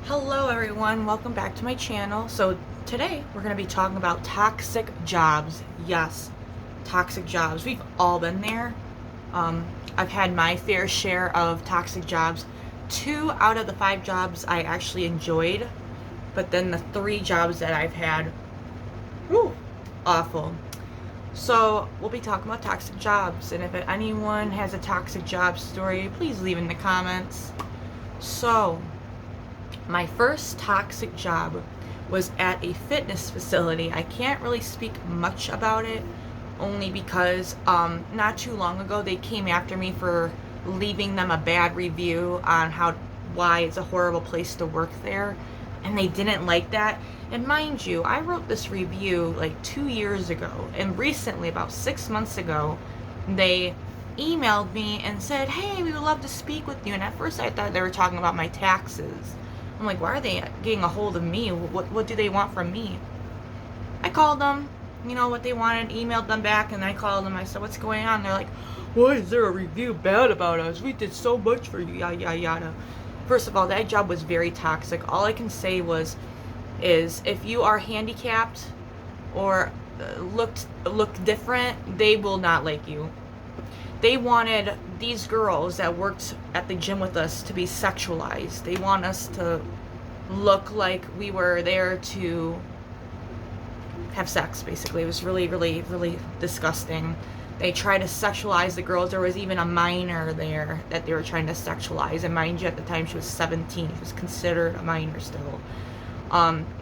Hello everyone, welcome back to my channel. So today we're going to be talking about toxic jobs. Yes, toxic jobs. We've all been there. I've had my fair share of toxic jobs. 2 out of the 5 jobs I actually enjoyed, but then the 3 jobs that I've had, whew, awful. So we'll be talking about toxic jobs, and if anyone has a toxic job story, please leave in the comments. So my first toxic job was at a fitness facility. I can't really speak much about it, only because not too long ago they came after me for leaving them a bad review on why it's a horrible place to work there, and they didn't like that. And mind you, I wrote this review like 2 years ago, and recently, about 6 months ago, they emailed me and said, hey, we would love to speak with you. And at first I thought they were talking about my taxes. I'm like, why are they getting a hold of me? What do they want from me? I called them, what they wanted, emailed them back, and I called them. I said, what's going on? They're like, why is there a review bad about us? We did so much for you, yada, yada, yada. First of all, that job was very toxic. All I can say is if you are handicapped or look different, they will not like you. They wanted these girls that worked at the gym with us to be sexualized. They want us to look like we were there to have sex, basically. It was really, really, really disgusting. They tried to sexualize the girls. There was even a minor there that they were trying to sexualize. And mind you, at the time she was 17. She was considered a minor still.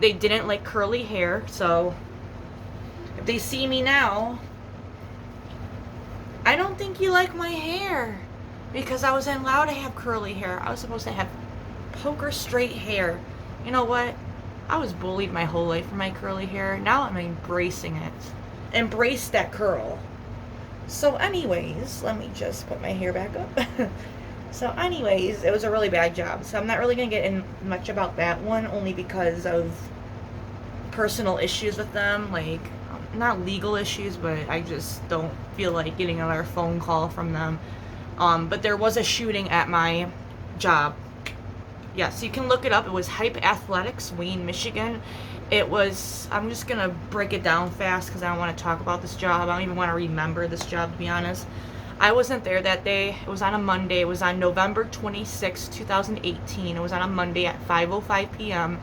They didn't like curly hair, so if they see me now, I don't think you like my hair, because I wasn't allowed to have curly hair. I was supposed to have poker straight hair. You know what? I was bullied my whole life for my curly hair. Now I'm embracing it. Embrace that curl. So anyways, let me just put my hair back up. So anyways, it was a really bad job. So I'm not really going to get in much about that one, only because of personal issues with them, like not legal issues, but I just don't feel like getting another phone call from them. But there was a shooting at my job. Yes, you can look it up. It was Hype Athletics, Wayne, Michigan. It was, I'm just gonna break it down fast because I don't want to talk about this job. I don't even want to remember this job, to be honest. I wasn't there that day. It was on a Monday. It was on November 26, 2018. It was on a Monday at 5:05 p.m.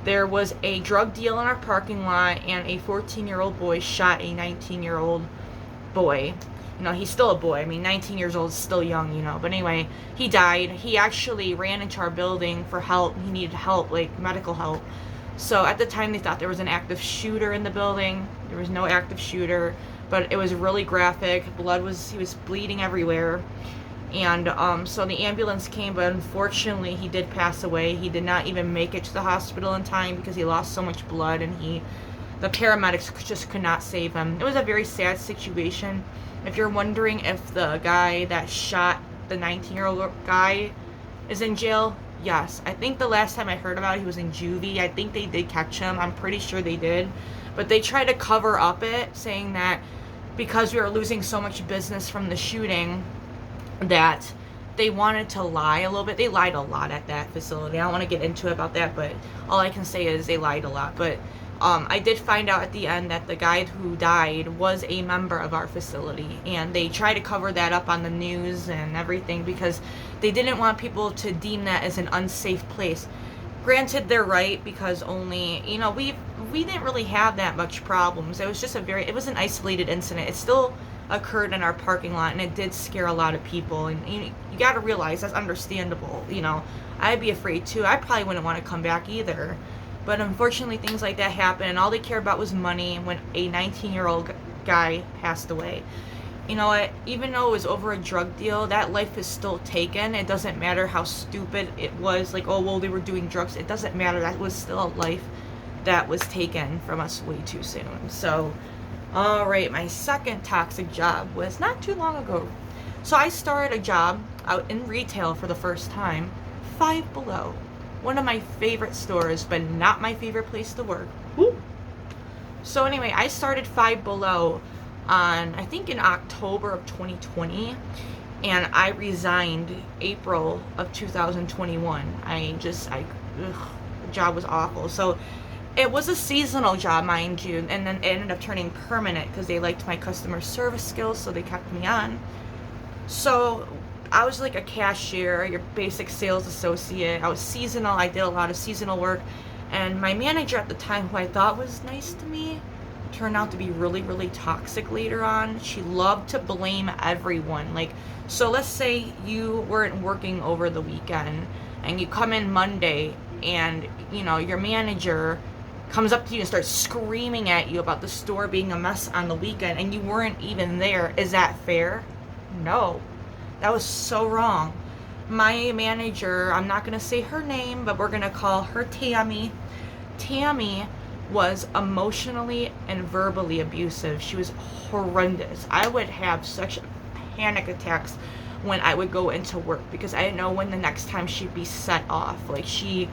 There was a drug deal in our parking lot, and a 14-year-old boy shot a 19-year-old boy. He's still a boy. I mean, 19 years old is still young, But anyway, he died. He actually ran into our building for help. He needed help, like medical help. So at the time, they thought there was an active shooter in the building. There was no active shooter, but it was really graphic. He was bleeding everywhere. And so the ambulance came, but unfortunately he did pass away. He did not even make it to the hospital in time because he lost so much blood, and the paramedics just could not save him. It was a very sad situation. If you're wondering if the guy that shot the 19-year-old guy is in jail, yes. I think the last time I heard about it, he was in juvie. I think they did catch him. I'm pretty sure they did. But they tried to cover up it, saying that because we were losing so much business from the shooting, that they wanted to lie a little bit. They lied a lot at that facility. I don't want to get into it about that, but all I can say is they lied a lot. But I did find out at the end that the guy who died was a member of our facility, and they tried to cover that up on the news and everything because they didn't want people to deem that as an unsafe place. Granted, they're right, because only, we didn't really have that much problems. It was just it was an isolated incident. It still occurred in our parking lot, and it did scare a lot of people, and you got to realize that's understandable. I'd be afraid too. I probably wouldn't want to come back either, but unfortunately things like that happen, and all they cared about was money. When a 19-year-old guy passed away, you know what, even though it was over a drug deal, that life is still taken. It doesn't matter how stupid it was, like, oh well, they were doing drugs. It doesn't matter. That was still a life that was taken from us way too soon. So alright, my second toxic job was not too long ago. So I started a job out in retail for the first time. Five Below. One of my favorite stores, but not my favorite place to work. Woo. So anyway, I started Five Below I think in October of 2020. and I resigned April of 2021. I ugh, the job was awful. So it was a seasonal job, mind you, and then it ended up turning permanent because they liked my customer service skills, so they kept me on. So I was like a cashier, your basic sales associate. I was seasonal. I did a lot of seasonal work. And my manager at the time, who I thought was nice to me, turned out to be really, really toxic later on. She loved to blame everyone. Like, so let's say you weren't working over the weekend and you come in Monday and, you know, your manager comes up to you and starts screaming at you about the store being a mess on the weekend and you weren't even there. Is that fair? No. That was so wrong. My manager, I'm not going to say her name, but we're going to call her Tammy. Tammy was emotionally and verbally abusive. She was horrendous. I would have such panic attacks when I would go into work because I didn't know when the next time she'd be set off. Like she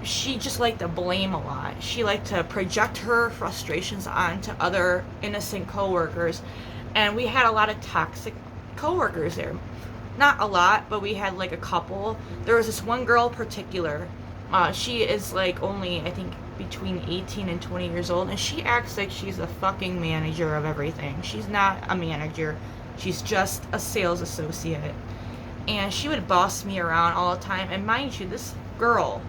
just liked to blame a lot. She liked to project her frustrations onto other innocent coworkers, and we had a lot of toxic coworkers there. Not a lot, but we had like a couple. There was this one girl in particular. She is like only, I think, between 18 and 20 years old, and she acts like she's the fucking manager of everything. She's not a manager. She's just a sales associate. And she would boss me around all the time. And mind you, this girl,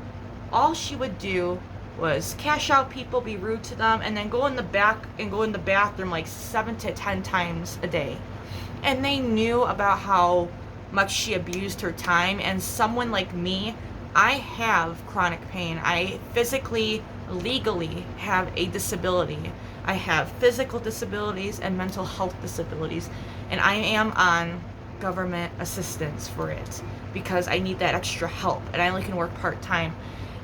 all she would do was cash out people, be rude to them, and then go in the back and go in the bathroom like 7 to 10 times a day. And they knew about how much she abused her time. And someone like me, I have chronic pain. I physically, legally have a disability. I have physical disabilities and mental health disabilities. And I am on government assistance for it because I need that extra help. And I only can work part-time.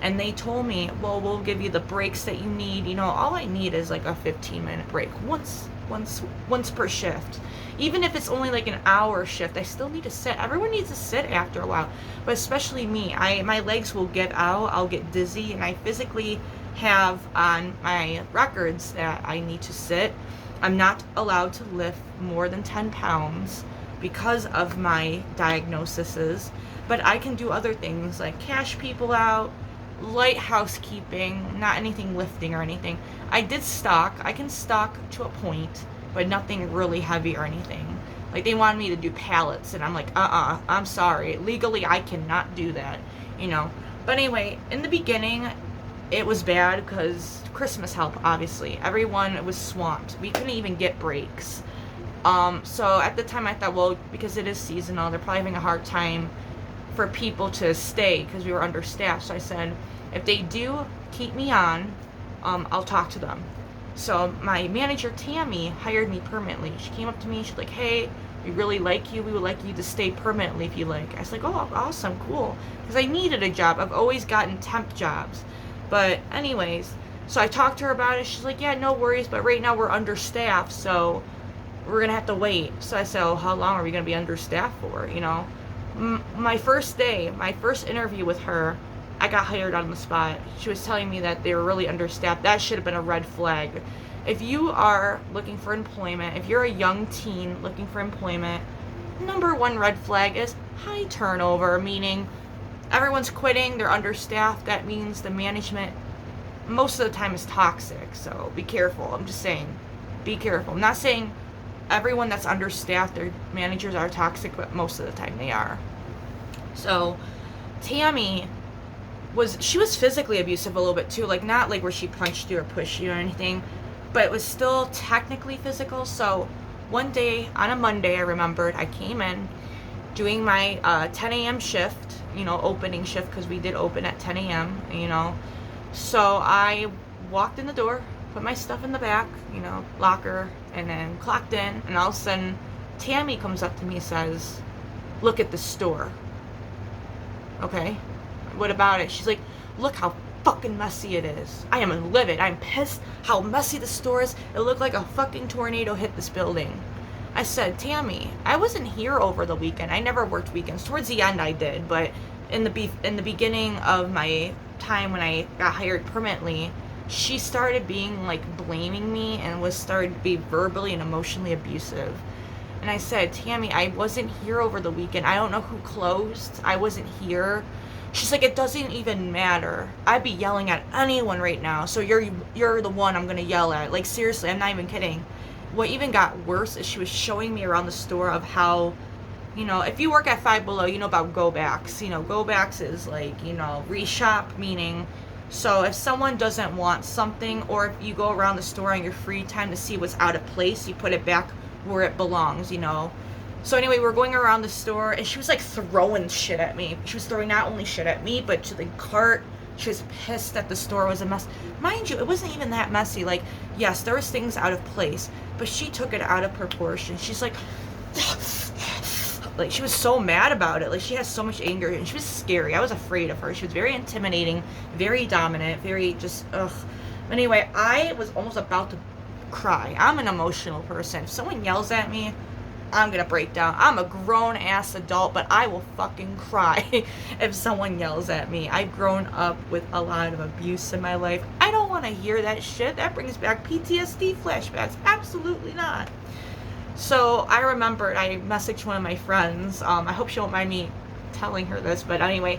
And they told me, well, we'll give you the breaks that you need. You know, all I need is like a 15-minute break once per shift. Even if it's only like an hour shift, I still need to sit. Everyone needs to sit after a while, but especially me. My legs will give out. I'll get dizzy, and I physically have on my records that I need to sit. I'm not allowed to lift more than 10 pounds because of my diagnoses, but I can do other things like cash people out, light housekeeping, not anything lifting or anything. I can stock to a point, but nothing really heavy or anything. Like they wanted me to do pallets, and I'm like, I'm sorry. Legally, I cannot do that, you know. But anyway, in the beginning, it was bad because Christmas help, obviously. Everyone was swamped. We couldn't even get breaks. So at the time I thought, well, because it is seasonal, they're probably having a hard time for people to stay because we were understaffed. So I said, if they do keep me on, I'll talk to them. So my manager, Tammy, hired me permanently. She came up to me and she's like, hey, we really like you. We would like you to stay permanently if you like. I was like, oh, awesome, cool. Because I needed a job. I've always gotten temp jobs. But anyways, so I talked to her about it. She's like, yeah, no worries, but right now we're understaffed, so we're going to have to wait. So I said, oh, how long are we going to be understaffed for, you know? My first day, my first interview with her, I got hired on the spot. She was telling me that they were really understaffed. That should have been a red flag. If you are looking for employment, if you're a young teen looking for employment, number one red flag is high turnover, meaning everyone's quitting, they're understaffed. That means the management most of the time is toxic. So be careful. I'm just saying, be careful. I'm not saying everyone that's understaffed, their managers are toxic, but most of the time they are. So Tammy was physically abusive a little bit too, like not like where she punched you or pushed you or anything, but it was still technically physical. So one day on a Monday, I remembered I came in doing my 10 a.m. shift, you know, opening shift, because we did open at 10 a.m., you know. So I walked in the door, put my stuff in the back, you know, locker, and then clocked in, and all of a sudden Tammy comes up to me and says, look at the store. Okay, what about it? She's like, look how fucking messy it is. I am livid. I'm pissed how messy the store is. It looked like a fucking tornado hit this building. I said, Tammy, I wasn't here over the weekend. I never worked weekends. Towards the end I did, but in the beginning of my time when I got hired permanently, she started being like blaming me and started to be verbally and emotionally abusive. And I said, Tammy, I wasn't here over the weekend. I don't know who closed. I wasn't here. She's like, it doesn't even matter. I'd be yelling at anyone right now. So you're the one I'm gonna yell at. Like, seriously, I'm not even kidding. What even got worse is she was showing me around the store of how, if you work at Five Below, you know about go backs. Go backs is like, reshop, meaning, so if someone doesn't want something, or if you go around the store on your free time to see what's out of place, you put it back where it belongs. So anyway, we're going around the store, and she was like throwing shit at me. She was throwing not only shit at me, but to the cart. She was pissed that the store was a mess. Mind you, it wasn't even that messy. Like, yes, there was things out of place, but she took it out of proportion. She's like, she was so mad about it. Like, she has so much anger, and she was scary. I was afraid of her. She was very intimidating, very dominant, very just, ugh. Anyway, I was almost about to cry. I'm an emotional person. If someone yells at me, I'm gonna break down. I'm a grown-ass adult, but I will fucking cry if someone yells at me. I've grown up with a lot of abuse in my life. I don't want to hear that shit. That brings back PTSD flashbacks. Absolutely not. So I remembered, I messaged one of my friends. I hope she won't mind me telling her this, but anyway,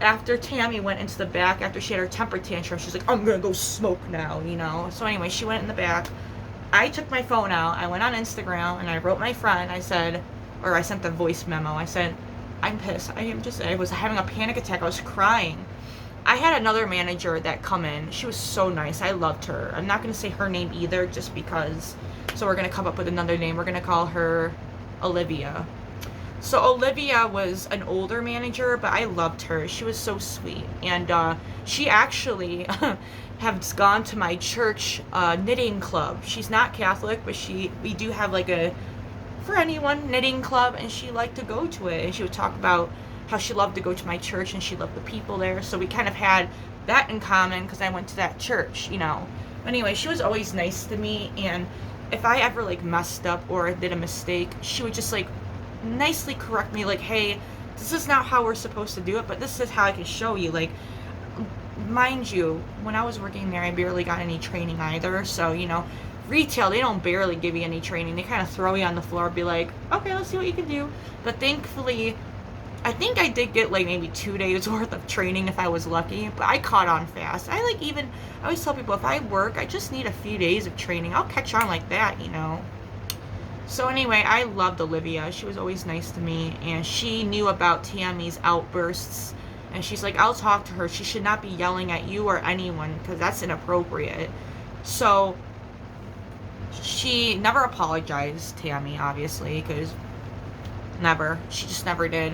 after Tammy went into the back, after she had her temper tantrum, she's like, I'm gonna go smoke now, So anyway, she went in the back. I took my phone out, I went on Instagram, and I wrote my friend, I sent the voice memo. I said, I'm pissed. I was having a panic attack. I was crying. I had another manager that come in. She was so nice. I loved her. I'm not going to say her name either, just because. So we're going to come up with another name. We're going to call her Olivia. So Olivia was an older manager, but I loved her. She was so sweet. And she actually has gone to my church knitting club. She's not Catholic, but we do have like a, for anyone, knitting club, and she liked to go to it. And she would talk about how she loved to go to my church and she loved the people there. So we kind of had that in common because I went to that church, Anyway, she was always nice to me, and if I ever like messed up or did a mistake, she would just like nicely correct me, like, hey, this is not how we're supposed to do it, but this is how I can show you. Like, mind you, when I was working there, I barely got any training either. So, retail, they don't barely give you any training. They kind of throw you on the floor, be like, okay, let's see what you can do. But thankfully, I think I did get like maybe 2 days worth of training if I was lucky, but I caught on fast. I always tell people, if I work, I just need a few days of training. I'll catch on like that, So anyway, I loved Olivia. She was always nice to me, and she knew about Tammy's outbursts, and she's like, I'll talk to her. She should not be yelling at you or anyone, because that's inappropriate. So she never apologized, Tammy, obviously, because she just never did.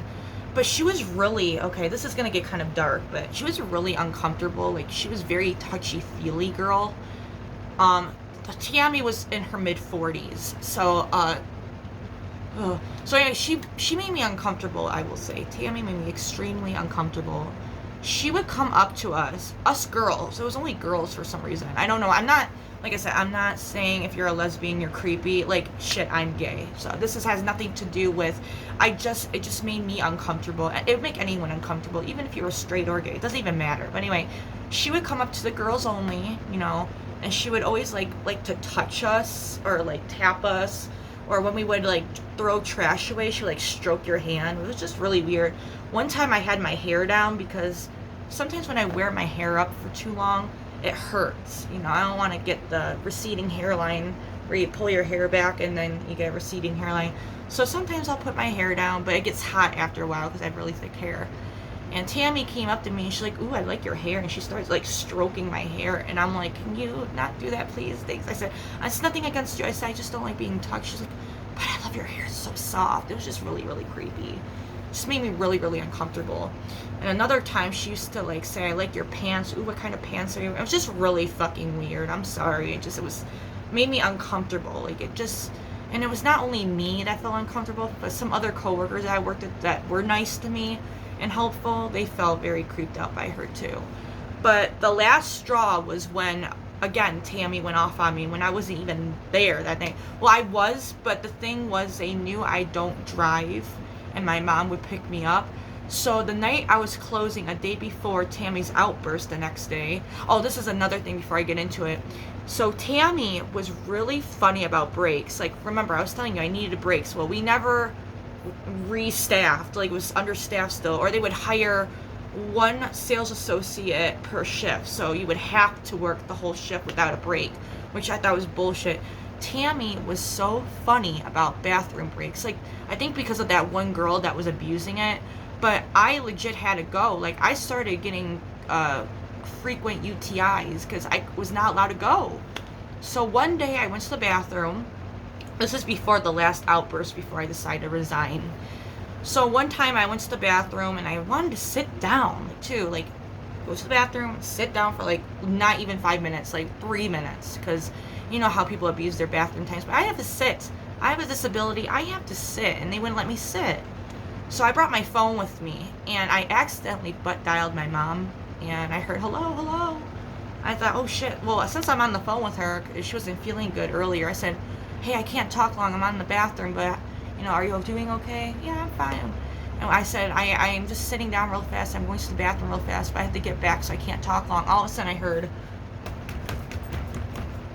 But she was really, okay, this is going to get kind of dark, but she was really uncomfortable. Like, she was very touchy-feely girl. Tammy was in her mid-40s, so anyway, she made me uncomfortable, I will say. Tammy made me extremely uncomfortable. She would come up to us girls. It was only girls for some reason. I don't know. I'm not, like I said, I'm not saying if you're a lesbian, you're creepy. Like, shit, I'm gay. So has nothing to do with, it just made me uncomfortable. It would make anyone uncomfortable, even if you were straight or gay. It doesn't even matter. But anyway, she would come up to the girls only, and she would always like to touch us or like tap us, or when we would like throw trash away, she would like stroke your hand. It was just really weird. One time I had my hair down, because sometimes when I wear my hair up for too long, it hurts. I don't want to get the receding hairline where you pull your hair back and then you get a receding hairline. So sometimes I'll put my hair down, but it gets hot after a while because I have really thick hair. And Tammy came up to me and she's like, ooh, I like your hair. And she starts like stroking my hair. And I'm like, can you not do that, please? Thanks. I said, it's nothing against you. I said, I just don't like being touched. She's like, but I love your hair. It's so soft. It was just really, really creepy. It just made me really, really uncomfortable. And another time she used to like say, I like your pants. Ooh, what kind of pants are you? It was just really fucking weird. I'm sorry. It made me uncomfortable. And it was not only me that felt uncomfortable, but some other coworkers that I worked with that were nice to me and helpful, they felt very creeped out by her too. But the last straw was when, again, Tammy went off on me when I wasn't even there that night. Well, I was, but the thing was, they knew I don't drive, and my mom would pick me up. So the night I was closing, a day before Tammy's outburst the next day. Oh, this is another thing before I get into it. So Tammy was really funny about brakes. Like, remember, I was telling you I needed brakes. Well, we never restaffed, like it was understaffed still, or they would hire one sales associate per shift, so you would have to work the whole shift without a break, which I thought was bullshit. Tammy was so funny about bathroom breaks. Like, I think because of that one girl that was abusing it, but I legit had to go. Like, I started getting frequent UTIs because I was not allowed to go. So one day I went to the bathroom. This is before the last outburst, before I decided to resign. So one time I went to the bathroom and I wanted to sit down too. Like, go to the bathroom, sit down for like not even 5 minutes, like 3 minutes. Because you know how people abuse their bathroom times. But I have to sit. I have a disability. I have to sit. And they wouldn't let me sit. So I brought my phone with me. And I accidentally butt dialed my mom. And I heard, hello, hello. I thought, oh shit. Well, since I'm on the phone with her, she wasn't feeling good earlier, I said, hey, I can't talk long. I'm on the bathroom, but, you know, are you doing okay? Yeah, I'm fine. And I said, I'm just sitting down real fast. I'm going to the bathroom real fast, but I have to get back, so I can't talk long. All of a sudden, I heard,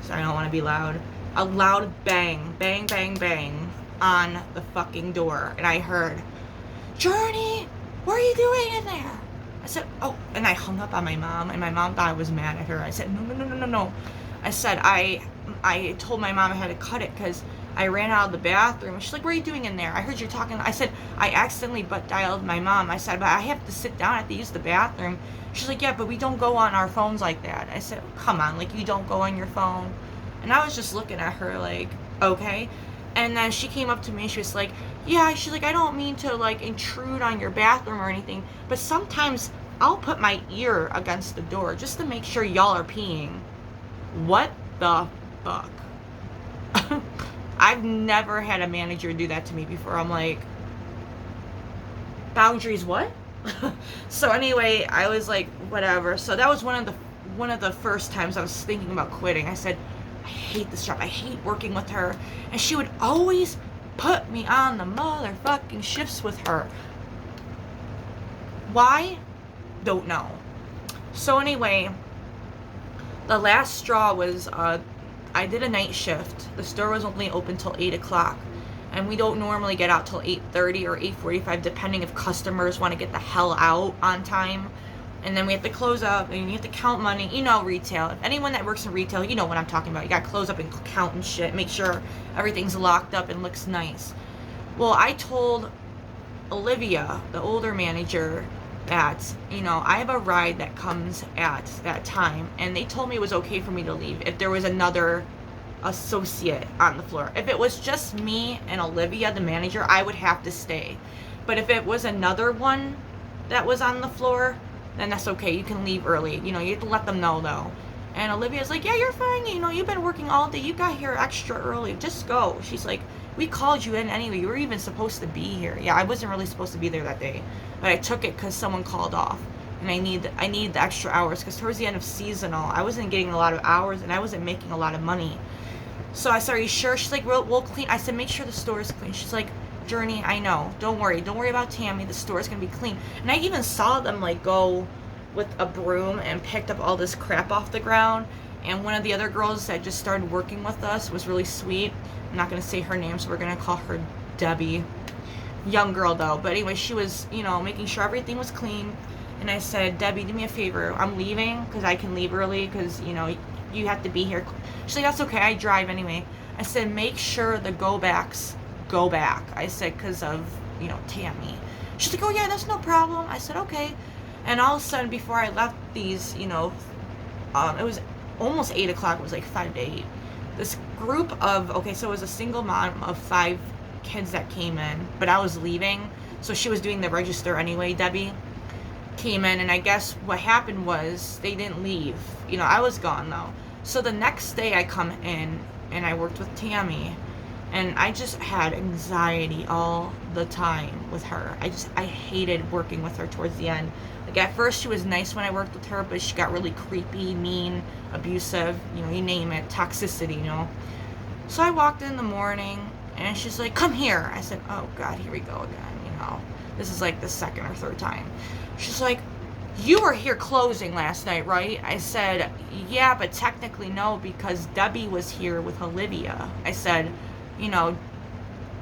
so I don't want to be loud, a loud bang, bang, bang, bang on the fucking door. And I heard, Journey, what are you doing in there? I said, oh, and I hung up on my mom, and my mom thought I was mad at her. I said, no. I said, I told my mom I had to cut it because I ran out of the bathroom. She's like, what are you doing in there? I heard you talking. I said, I accidentally butt dialed my mom. I said, but I have to sit down. I have to use the bathroom. She's like, yeah, but we don't go on our phones like that. I said, come on, like, you don't go on your phone? And I was just looking at her like, okay. And then she came up to me and she was like, yeah, she's like, I don't mean to like intrude on your bathroom or anything, but sometimes I'll put my ear against the door just to make sure y'all are peeing. What the fuck? I've never had a manager do that to me before. I'm like, boundaries what? So anyway, I was like, whatever. So that was one of the first times I was thinking about quitting. I said, I hate this job. I hate working with her. And she would always put me on the motherfucking shifts with her. Why? Don't know. So anyway, the last straw was I did a night shift. The store was only open till 8 o'clock. And we don't normally get out till 8:30 or 8:45, depending if customers want to get the hell out on time. And then we have to close up, and you have to count money. You know, retail. If anyone that works in retail, you know what I'm talking about. You got to close up and count and shit. Make sure everything's locked up and looks nice. Well, I told Olivia, the older manager, that, you know, I have a ride that comes at that time. And they told me it was okay for me to leave if there was another associate on the floor. If it was just me and Olivia, the manager, I would have to stay. But if it was another one that was on the floor, then that's okay. You can leave early. You know, you have to let them know, though. And Olivia's like, yeah, you're fine. You know, you've been working all day. You got here extra early. Just go. She's like, we called you in anyway. You were even supposed to be here. Yeah, I wasn't really supposed to be there that day. But I took it because someone called off. And I need the extra hours because towards the end of seasonal, I wasn't getting a lot of hours and I wasn't making a lot of money. So I said, are you sure? She's like, we'll clean. I said, make sure the store is clean. She's like, Journey, I know. Don't worry about Tammy. The store is going to be clean. And I even saw them like go with a broom and picked up all this crap off the ground. And one of the other girls that just started working with us was really sweet. I'm not going to say her name, so we're going to call her Debbie. Young girl, though. But anyway, she was, you know, making sure everything was clean. And I said, Debbie, do me a favor. I'm leaving because I can leave early because, you know, you have to be here. She's like, that's okay. I drive anyway. I said, make sure the go-backs go back. I said, because of, you know, Tammy. She's like, oh, yeah, that's no problem. I said, okay. And all of a sudden, before I left these, you know, it was almost 8 o'clock. It was like 5 to 8. This group of, okay, so it was a single mom of 5 kids that came in, but I was leaving. So she was doing the register anyway, Debbie. Came in, and I guess what happened was they didn't leave. You know, I was gone, though. So the next day I come in, and I worked with Tammy. And I just had anxiety all the time with her. I hated working with her towards the end. Like, at first she was nice when I worked with her, but she got really creepy, mean, abusive, you know, you name it, toxicity, you know. So I walked in the morning, and she's like, come here. I said, oh, God, here we go again, you know. This is like the second or third time. She's like, you were here closing last night, right? I said, yeah, but technically no, because Debbie was here with Olivia. I said, you know,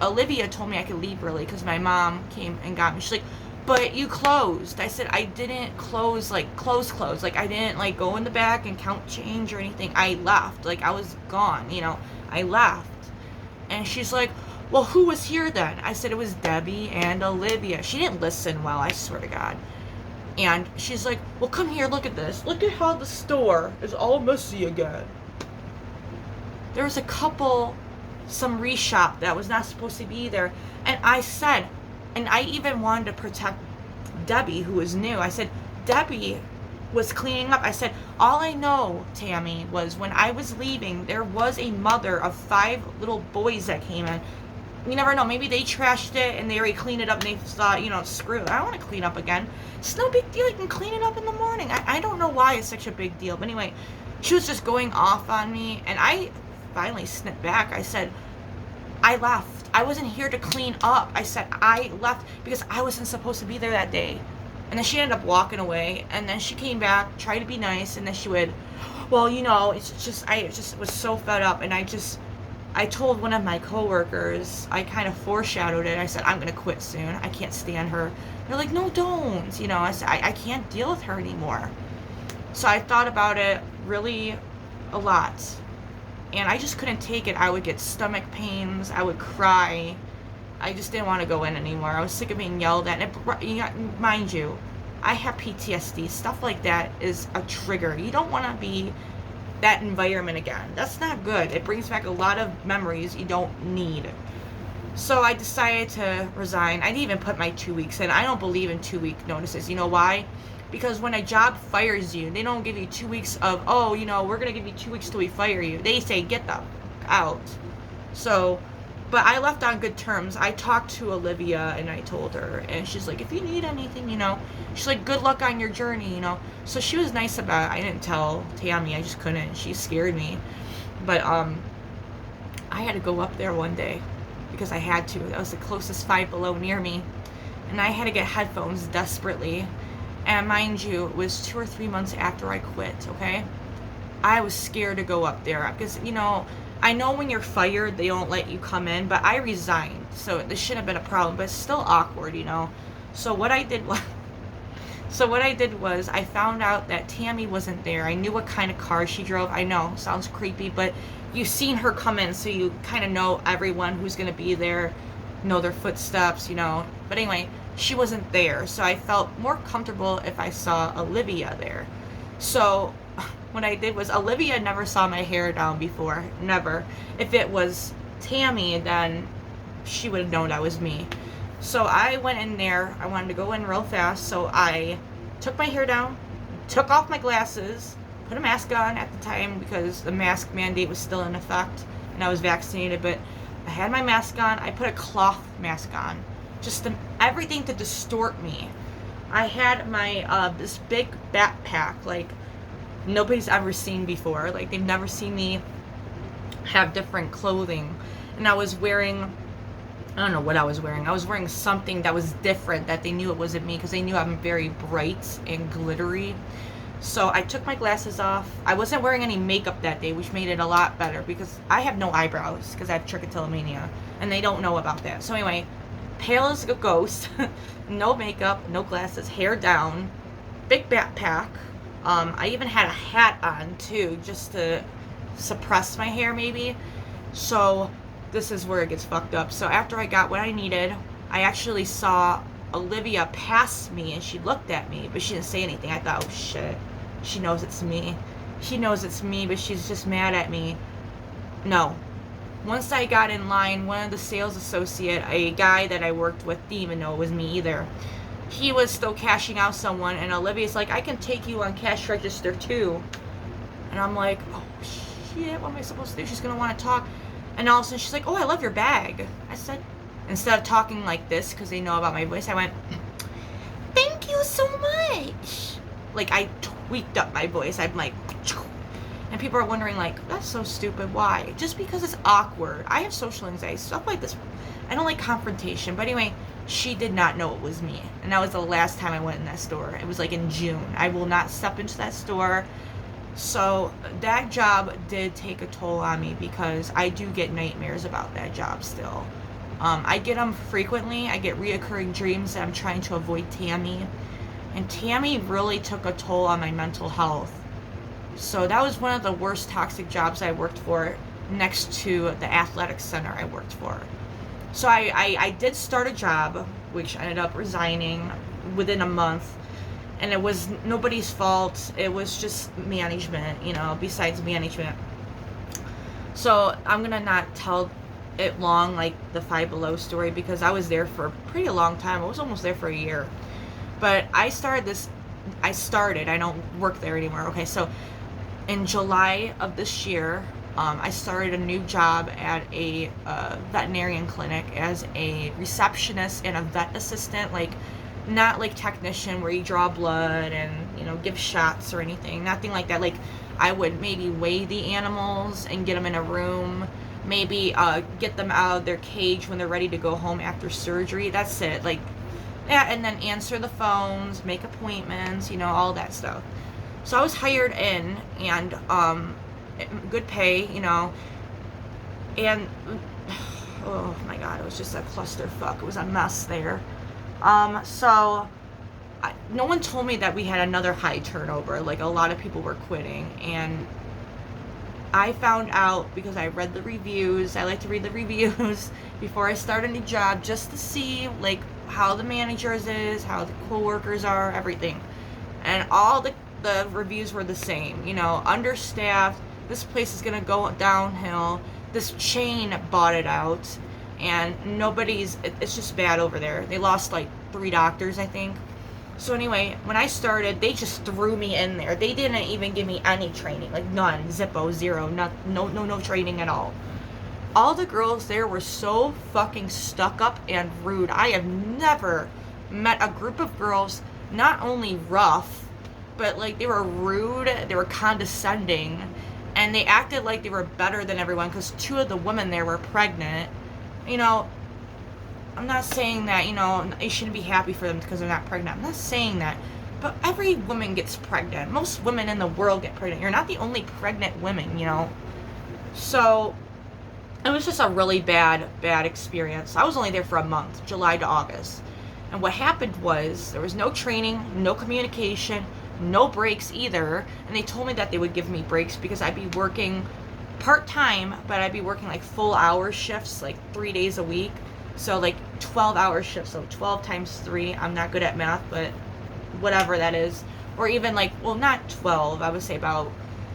Olivia told me I could leave early because my mom came and got me. She's like, but you closed. I said, I didn't close, like, close. Like, I didn't, like, go in the back and count change or anything. I left. Like, I was gone, you know. I left. And she's like, well, who was here then? I said, it was Debbie and Olivia. She didn't listen well, I swear to God. And she's like, well, come here, look at this. Look at how the store is all messy again. There was some reshop that was not supposed to be there. And I said, and I even wanted to protect Debbie, who was new. I said, Debbie was cleaning up. I said, all I know, Tammy, was when I was leaving, there was a mother of 5 little boys that came in. You never know. Maybe they trashed it and they already cleaned it up and they thought, you know, screw it. I don't want to clean up again. It's no big deal. You can clean it up in the morning. I don't know why it's such a big deal. But anyway, she was just going off on me. And I finally snipped back. I said, I left. I wasn't here to clean up. I said, I left because I wasn't supposed to be there that day. And then she ended up walking away. And then she came back, tried to be nice. And then she would, well, you know, I just was so fed up. And I told one of my coworkers, I kind of foreshadowed it. I said, I'm going to quit soon. I can't stand her. They're like, no, don't. You know, I said, I can't deal with her anymore. So I thought about it really a lot. And I just couldn't take it. I would get stomach pains. I would cry. I just didn't want to go in anymore. I was sick of being yelled at. And mind you, I have PTSD. Stuff like that is a trigger. You don't want to be that environment again. That's not good. It brings back a lot of memories you don't need. So I decided to resign. I didn't even put my 2 weeks in. I don't believe in 2-week notices. You know why? Because when a job fires you, they don't give you 2 weeks of, oh, you know, we're going to give you 2 weeks till we fire you. They say, get the out. So, but I left on good terms. I talked to Olivia and I told her, and she's like, if you need anything, you know, she's like, good luck on your journey, you know. So she was nice about it. I didn't tell Tammy. I just couldn't. She scared me. But I had to go up there one day because I had to. That was the closest Five Below near me. And I had to get headphones desperately. And mind you, it was 2 or 3 months after I quit, okay? I was scared to go up there because, you know, I know when you're fired, they don't let you come in, but I resigned, so this shouldn't have been a problem, but it's still awkward, you know? So what I did was I found out that Tammy wasn't there. I knew what kind of car she drove. I know, sounds creepy, but you've seen her come in, so you kind of know everyone who's going to be there, know their footsteps, you know? But anyway, she wasn't there, so I felt more comfortable if I saw Olivia there. So what I did was, Olivia never saw my hair down before, never. If it was Tammy, then she would have known that was me. So I went in there. I wanted to go in real fast, so I took my hair down, took off my glasses, put a mask on at the time because the mask mandate was still in effect, and I was vaccinated, but I had my mask on. I put a cloth mask on, just everything to distort me. I had my this big backpack, like nobody's ever seen before. Like, they've never seen me have different clothing. And I was wearing, I don't know what I was wearing. I was wearing something that was different, that they knew it wasn't me because they knew I'm very bright and glittery. So I took my glasses off. I wasn't wearing any makeup that day, which made it a lot better because I have no eyebrows because I have trichotillomania and they don't know about that. So anyway, pale as a ghost, no makeup, no glasses, hair down, big backpack. I even had a hat on too, just to suppress my hair maybe. So this is where it gets fucked up. So after I got what I needed, I actually saw Olivia pass me and she looked at me, but she didn't say anything. I thought, oh shit, she knows it's me. She knows it's me, but she's just mad at me. No. Once I got in line, one of the sales associate, a guy that I worked with, didn't even know it was me either. He was still cashing out someone, and Olivia's like, I can take you on cash register too. And I'm like, oh shit, what am I supposed to do? She's gonna want to talk. And all of a sudden she's like, oh, I love your bag. I said, instead of talking like this, because they know about my voice, I went, thank you so much. Like, I tweaked up my voice. I'm like, and people are wondering, like, that's so stupid. Why? Just because it's awkward. I have social anxiety, stuff like this. I don't like confrontation. But anyway, she did not know it was me. And that was the last time I went in that store. It was like in June. I will not step into that store. So that job did take a toll on me because I do get nightmares about that job still. I get them frequently. I get reoccurring dreams that I'm trying to avoid Tammy. And Tammy really took a toll on my mental health. So that was one of the worst toxic jobs I worked for, next to the athletic center I worked for. So I did start a job, which I ended up resigning within a month. And it was nobody's fault. It was just management, besides management. So I'm going to not tell it long, like the Five Below story, because I was there for a pretty long time. I was almost there for a year. But I don't work there anymore. Okay, so in July of this year, I started a new job at a veterinarian clinic as a receptionist and a vet assistant, like not like technician where you draw blood and give shots or anything, nothing like that. Like I would maybe weigh the animals and get them in a room, maybe get them out of their cage when they're ready to go home after surgery. That's it. Like, yeah, and then answer the phones, make appointments, all that stuff. So I was hired in, and good pay, and oh my god, it was just a clusterfuck. It was a mess there. So no one told me that we had another high turnover. Like, a lot of people were quitting, and I found out because I read the reviews. I like to read the reviews before I start a new job, just to see like how the managers is, how the coworkers are, everything. And all the reviews were the same, understaffed, this place is gonna go downhill, this chain bought it out, and it's just bad over there. They lost like 3 doctors, I think. So anyway, when I started, they just threw me in there. They didn't even give me any training, like none, zippo, zero, no training at all. All the girls there were so fucking stuck up and rude. I have never met a group of girls not only rough, but like they were rude, they were condescending, and they acted like they were better than everyone because 2 of the women there were pregnant. I'm not saying that, you shouldn't be happy for them because they're not pregnant. I'm not saying that. But every woman gets pregnant. Most women in the world get pregnant. You're not the only pregnant women, So it was just a really bad experience. I was only there for a month, July to August. And what happened was there was no training, no communication, no breaks either. And they told me that they would give me breaks because I'd be working part-time, but I'd be working like full hour shifts, like 3 days a week. So like 12-hour shifts, so 12 times 3. I'm not good at math, but whatever that is. Or even like, well, not 12, I would say about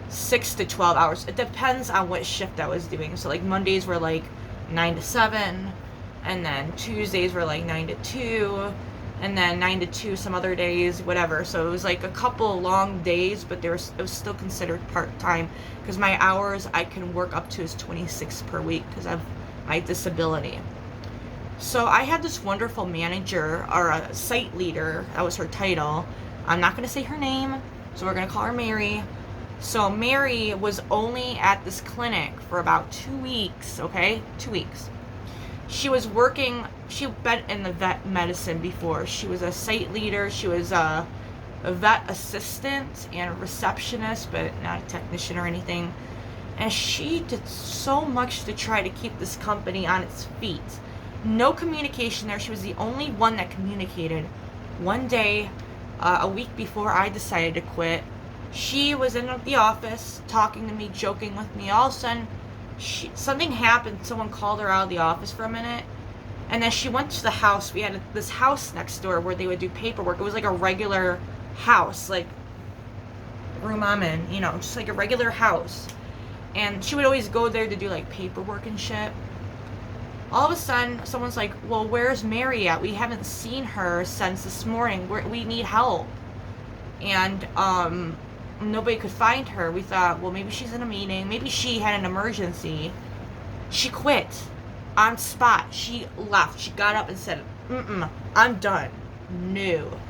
6 to 12 hours. It depends on what shift I was doing. So like Mondays were like 9 to 7, and then Tuesdays were like 9 to 2, and then 9 to 2 some other days, whatever. So it was like a couple long days, but it was still considered part-time because my hours I can work up to is 26 per week because of my disability. So I had this wonderful manager, or a site leader, that was her title. I'm not going to say her name, so we're going to call her Mary. So Mary was only at this clinic for about 2 weeks, okay? 2 weeks. She was working, she'd been in the vet medicine before. She was a site leader, she was a vet assistant and a receptionist, but not a technician or anything. And she did so much to try to keep this company on its feet. No communication there. She was the only one that communicated. One day, a week before I decided to quit, she was in the office talking to me, joking with me. All of a sudden, something happened. Someone called her out of the office for a minute, and then she went to the house. We had this house next door where they would do paperwork. It was like a regular house, like room I'm in, just like a regular house. And she would always go there to do like paperwork and shit. All of a sudden, someone's like, well, where's Mary at? We haven't seen her since this morning. We need help. And nobody could find her. We thought, well, maybe she's in a meeting. Maybe she had an emergency. She quit on spot. She left. She got up and said, I'm done. No.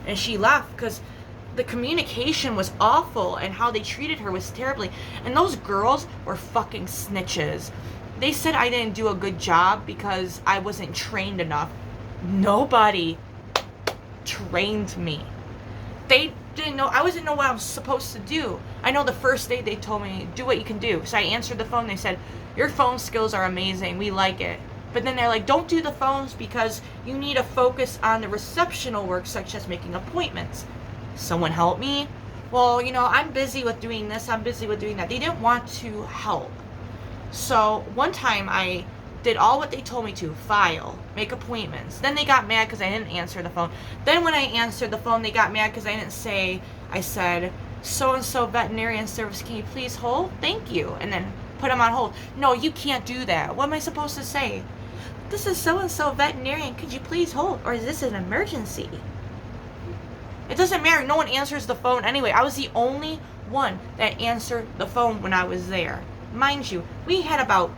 And she left because the communication was awful and how they treated her was terribly. And those girls were fucking snitches. They said I didn't do a good job because I wasn't trained enough. Nobody trained me. They didn't know. I didn't know what I was supposed to do. I know the first day they told me, do what you can do. So I answered the phone. They said, your phone skills are amazing. We like it. But then they're like, don't do the phones because you need to focus on the receptional work, such as making appointments. Someone help me? Well, I'm busy with doing this, I'm busy with doing that. They didn't want to help. So one time I did all what they told me to, file, make appointments. Then they got mad because I didn't answer the phone. Then when I answered the phone, they got mad because I didn't say, I said, so-and-so veterinarian service, can you please hold? Thank you. And then put them on hold. No, you can't do that. What am I supposed to say? This is so-and-so veterinarian, could you please hold? Or is this an emergency? It doesn't matter. No one answers the phone anyway. I was the only one that answered the phone when I was there. Mind you, we had about,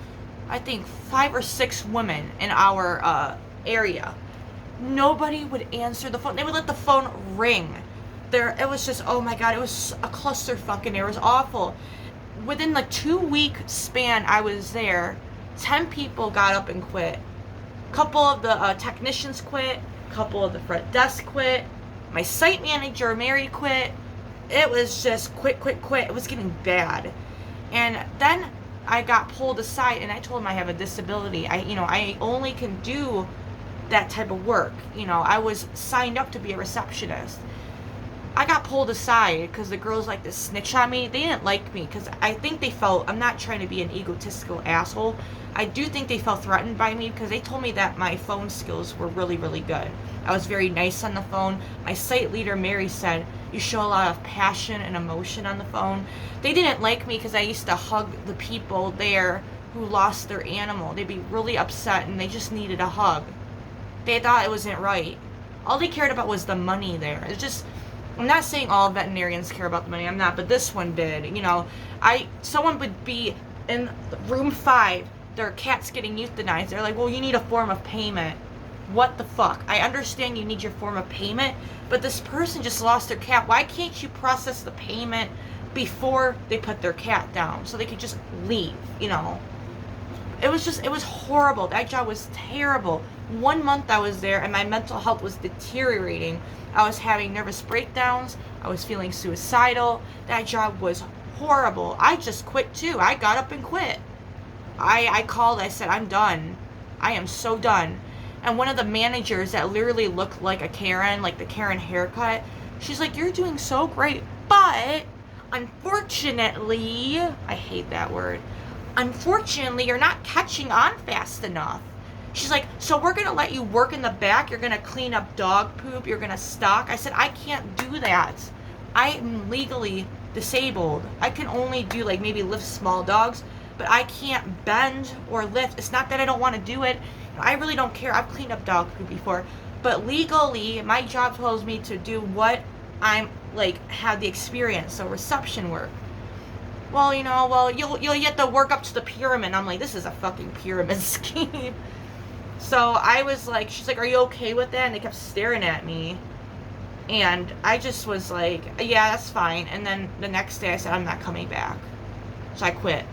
I think, 5 or 6 women in our area. Nobody would answer the phone. They would let the phone ring. It was just, oh my God, it was a clusterfuck in there. It was awful. Within the 2-week span I was there, 10 people got up and quit. A couple of the technicians quit. A couple of the front desk quit. My site manager, Mary, quit. It was just quit. It was getting bad. And then I got pulled aside and I told him I have a disability. I only can do that type of work. I was signed up to be a receptionist. I got pulled aside because the girls like to snitch on me. They didn't like me because I think they felt, I'm not trying to be an egotistical asshole, I do think they felt threatened by me because they told me that my phone skills were really, really good. I was very nice on the phone. My site leader, Mary, said, you show a lot of passion and emotion on the phone. They didn't like me because I used to hug the people there who lost their animal. They'd be really upset and they just needed a hug. They thought it wasn't right. All they cared about was the money there. It's just, I'm not saying all veterinarians care about the money. I'm not, but this one did. Someone would be in room 5, their cat's getting euthanized. They're like, well, you need a form of payment. What the fuck? I understand you need your form of payment, but this person just lost their cat. Why can't you process the payment before they put their cat down so they could just leave? It was horrible. That job was terrible. 1 month I was there and my mental health was deteriorating. I was having nervous breakdowns. I was feeling suicidal. That job was horrible. I just quit too. I got up and quit. I called, I said, I'm done. I am so done. And one of the managers that literally looked like a Karen, like the Karen haircut, she's like, you're doing so great, but unfortunately, I hate that word, unfortunately, you're not catching on fast enough. She's like, so we're going to let you work in the back. You're going to clean up dog poop. You're going to stock. I said, I can't do that. I am legally disabled. I can only do maybe lift small dogs, but I can't bend or lift. It's not that I don't want to do it. I really don't care. I've cleaned up dog poop before. But legally, my job tells me to do what I'm, have the experience. So reception work. Well, you'll get to work up to the pyramid. I'm like, this is a fucking pyramid scheme. So I was like, she's like, are you okay with that? And they kept staring at me. And I just was like, yeah, that's fine. And then the next day I said, I'm not coming back. So I quit.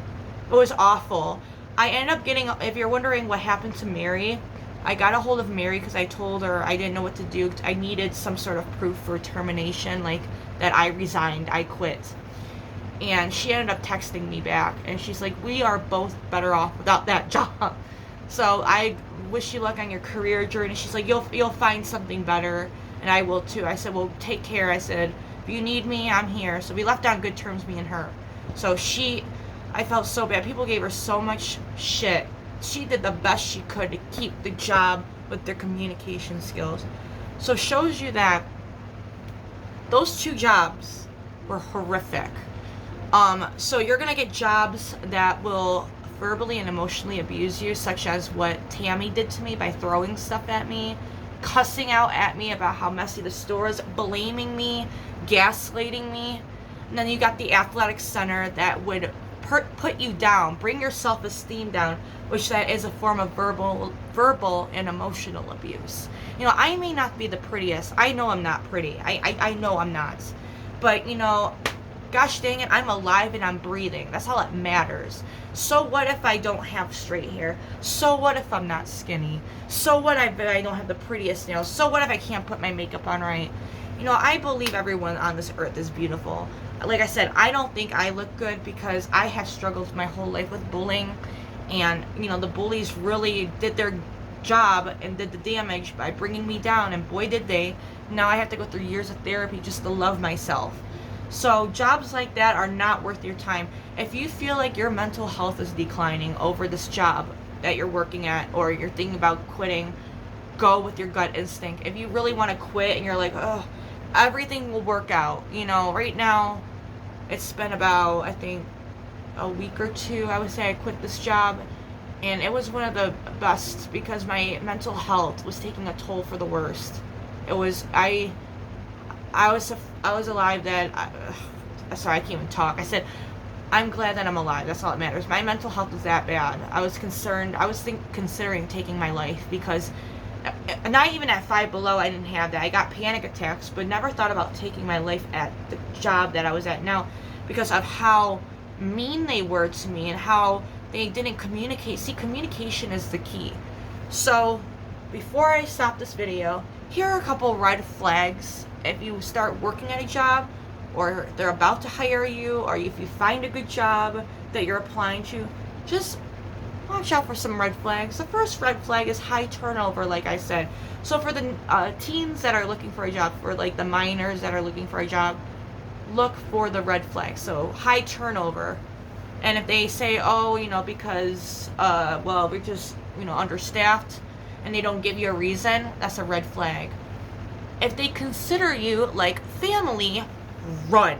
It was awful. I ended up getting, if you're wondering what happened to Mary, I got a hold of Mary because I told her I didn't know what to do. I needed some sort of proof for termination, that I resigned, I quit. And she ended up texting me back. And she's like, we are both better off without that job. So I wish you luck on your career journey. She's like, you'll find something better. And I will too. I said, well, take care. I said, if you need me, I'm here. So we left on good terms, me and her. So I felt so bad. People gave her so much shit. She did the best she could to keep the job with their communication skills. So it shows you that those 2 jobs were horrific. So you're going to get jobs that will verbally and emotionally abuse you, such as what Tammy did to me by throwing stuff at me, cussing out at me about how messy the store is, blaming me, gaslighting me. And then you got the athletic center that would put you down, bring your self-esteem down, which that is a form of verbal and emotional abuse. I may not be the prettiest. I know I'm not pretty. I know I'm not. But, gosh dang it, I'm alive and I'm breathing. That's all that matters. So what if I don't have straight hair? So what if I'm not skinny? So what if I don't have the prettiest nails? So what if I can't put my makeup on right? I believe everyone on this earth is beautiful. Like I said, I don't think I look good because I have struggled my whole life with bullying. And, the bullies really did their job and did the damage by bringing me down, and boy did they. Now I have to go through years of therapy just to love myself. So jobs like that are not worth your time. If you feel like your mental health is declining over this job that you're working at, or you're thinking about quitting, go with your gut instinct. If you really want to quit and you're like, oh, everything will work out. Right now it's been about, I think, a week or two, I would say, I quit this job, and it was one of the best because my mental health was taking a toll for the worst. It was I was alive that sorry, I can't even talk. I said I'm glad that I'm alive. That's all that matters. My mental health was that bad. I was concerned. I was considering taking my life because not even at Five Below I didn't have that. I got panic attacks, but never thought about taking my life at the job that I was at now because of how mean they were to me and how they didn't communicate. See, communication is the key. So before I stop this video, here are a couple red flags if you start working at a job, or they're about to hire you, or if you find a good job that you're applying to. Just watch out for some red flags. The first red flag is high turnover, like I said. So for the teens that are looking for a job, for like the minors that are looking for a job, look for the red flags. So high turnover. And if they say, oh, because we're just understaffed, and they don't give you a reason, that's a red flag. If they consider you like family, run.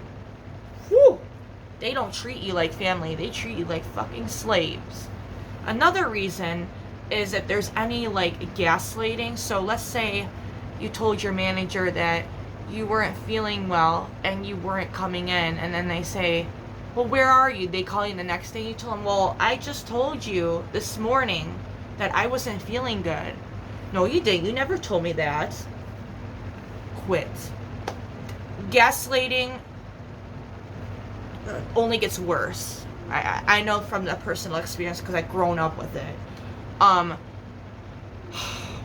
Whew. They don't treat you like family. They treat you like fucking slaves. Another reason is if there's any like gaslighting. So let's say you told your manager that you weren't feeling well and you weren't coming in, and then they say, well, where are you? They call you the next day. You tell them, well, I just told you this morning that I wasn't feeling good. No, you didn't. You never told me that. Quit. Gaslighting only gets worse. I know from the personal experience because I've grown up with it.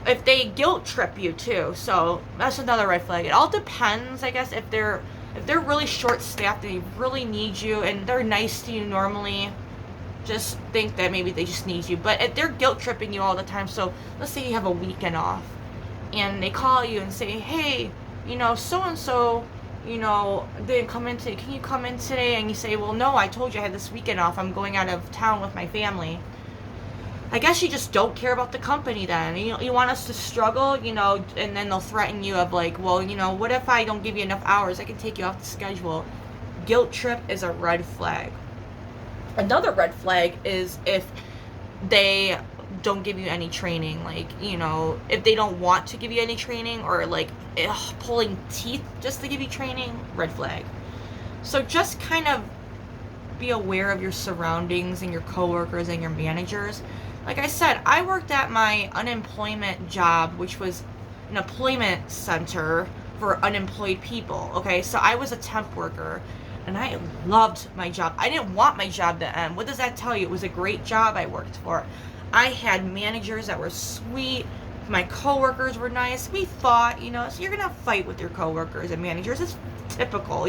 If they guilt trip you too, so that's another red flag. It all depends, I guess, if they're really short-staffed and they really need you and they're nice to you normally, just think that maybe they just need you. But if they're guilt-tripping you all the time, so let's say you have a weekend off and they call you and say, hey, so-and-so, didn't come in today. Can you come in today? And you say, well, no, I told you I had this weekend off. I'm going out of town with my family. I guess you just don't care about the company then. You want us to struggle, and then they'll threaten you of like, well, what if I don't give you enough hours? I can take you off the schedule. Guilt trip is a red flag. Another red flag is if they don't give you any training, like, if they don't want to give you any training, or like pulling teeth just to give you training, red flag. So just kind of be aware of your surroundings and your coworkers and your managers. Like I said, I worked at my unemployment job, which was an employment center for unemployed people. Okay, so I was a temp worker and I loved my job. I didn't want my job to end. What does that tell you? It was a great job I worked for. I had managers that were sweet. My coworkers were nice. We fought, so you're gonna fight with your coworkers and managers. It's typical,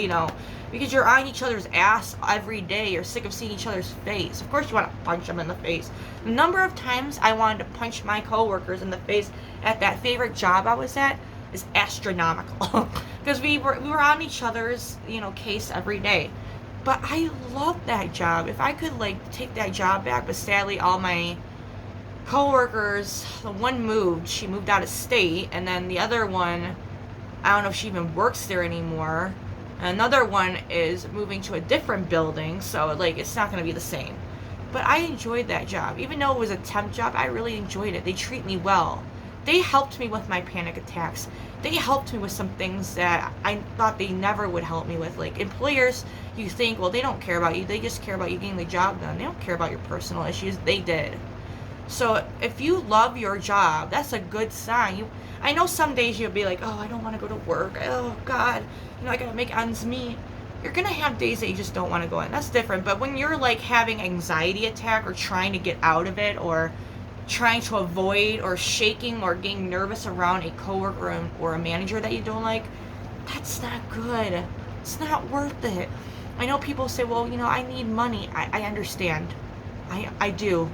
because you're on each other's ass every day. You're sick of seeing each other's face. Of course you want to punch them in the face. The number of times I wanted to punch my coworkers in the face at that favorite job I was at is astronomical. Because we were on each other's, case every day. But I loved that job. If I could take that job back, but sadly all my coworkers, the one she moved out of state, and then the other one, I don't know if she even works there anymore. Another one is moving to a different building, so it's not going to be the same. But I enjoyed that job. Even though it was a temp job, I really enjoyed it. They treat me well. They helped me with my panic attacks. They helped me with some things that I thought they never would help me with. Like employers, you think, well, they don't care about you. They just care about you getting the job done. They don't care about your personal issues. They did. So if you love your job, that's a good sign. I know some days you'll be like, oh, I don't want to go to work. Oh, God, I got to make ends meet. You're going to have days that you just don't want to go in. That's different. But when you're having anxiety attack or trying to get out of it, or trying to avoid, or shaking or getting nervous around a coworker or a manager that you don't like, that's not good. It's not worth it. I know people say, well, I need money. I understand. I do.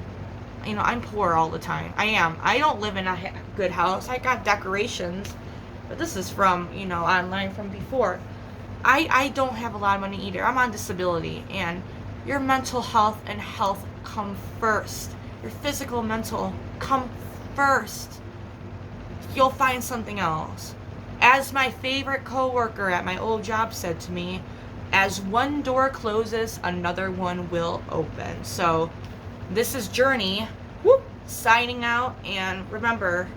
I'm poor all the time. I am. I don't live in a good house. I got decorations, but this is from, online from before. I don't have a lot of money either. I'm on disability, and your mental health and health come first. Your physical, mental come first. You'll find something else. As my favorite coworker at my old job said to me, as one door closes, another one will open. So this is Journey, signing out, and remember,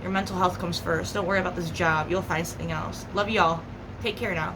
your mental health comes first. Don't worry about this job. You'll find something else. Love you all. Take care now.